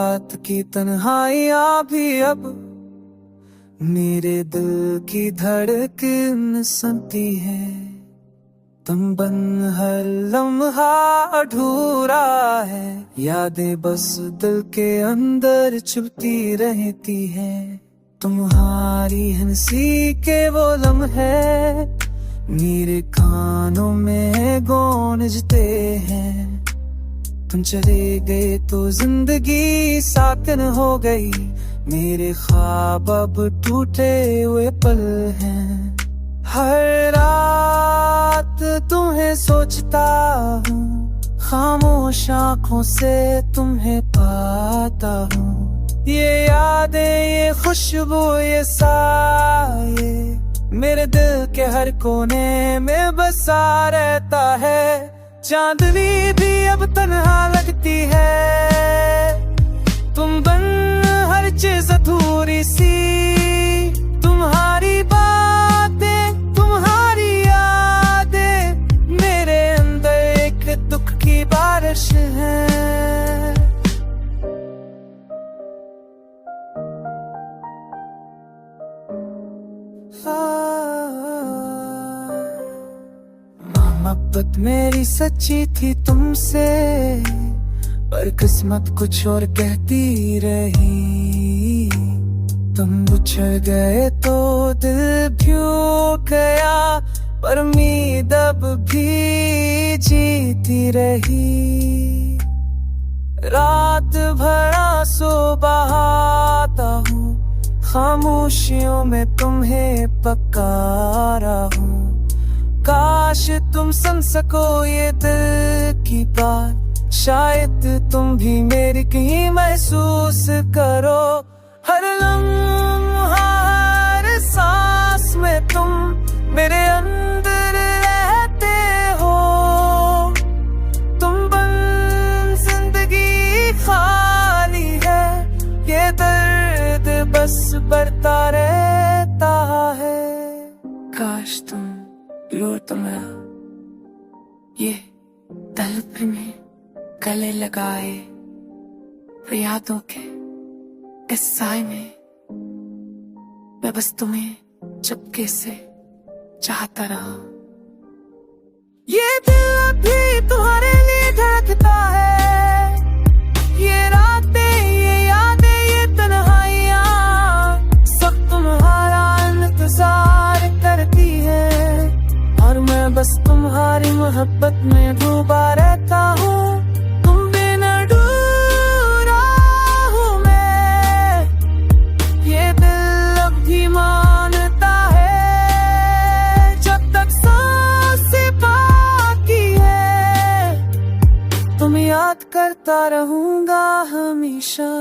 रात की तन्हाइयाँ भी अब मेरे दिल की धड़कन सुनती है। तुम बन हर लम्हा अधूरा है, यादें बस दिल के अंदर चुभती रहती है। तुम्हारी हंसी के वो लम्हे मेरे कानों में गूंजते हैं। तुम चले गए तो जिंदगी साकन हो गई, मेरे ख्वाब अब टूटे हुए पल हैं। हर रात तुम्हें सोचता हूँ, खामोश आँखों से तुम्हें पाता हूँ। ये यादें, ये खुशबू, ये साए मेरे दिल के हर कोने में बसा रहता है। चांदनी भी अब तन्हा लगती है, तुम बन हर चीज अधूरी सी। तुम्हारी बातें, तुम्हारी यादें मेरे अंदर एक दुख की बारिश है। मोहब्बत मेरी सच्ची थी तुमसे, पर किस्मत कुछ और कहती रही। तुम उछल गए तो दिल भूल गया, पर उम्मीद अब भी जीती रही। रात भर आंसू बहाता हूँ, खामोशियों में तुम्हें पुकारा हूँ। काश तुम सुन सको ये दिल की बात, शायद तुम भी मेरी कहीं महसूस करो। हर लम्हा, हर सांस में तुम मेरे अंदर रहते हो। तुम बन जिंदगी खाली है, ये दर्द बस बढ़ता रहता है। काश तुम लौट मैं ये तलब में गले लगाए, यादों के इस साए में मैं बस तुम्हें चुपके से चाहता रहा। ये दिल भी तुम्हारे लिए धड़कता है, ये रातें, ये यादें, ये तन्हाइयाँ सब तुम्हारा इंतजार करती है। और मैं बस तुम्हारी मोहब्बत में डूबा रहता हूँ। तुम बिन अधूरा हूँ मैं, ये दिल अब भी मानता है। जब तक सांसें बाकी है, तुम याद करता रहूंगा हमेशा।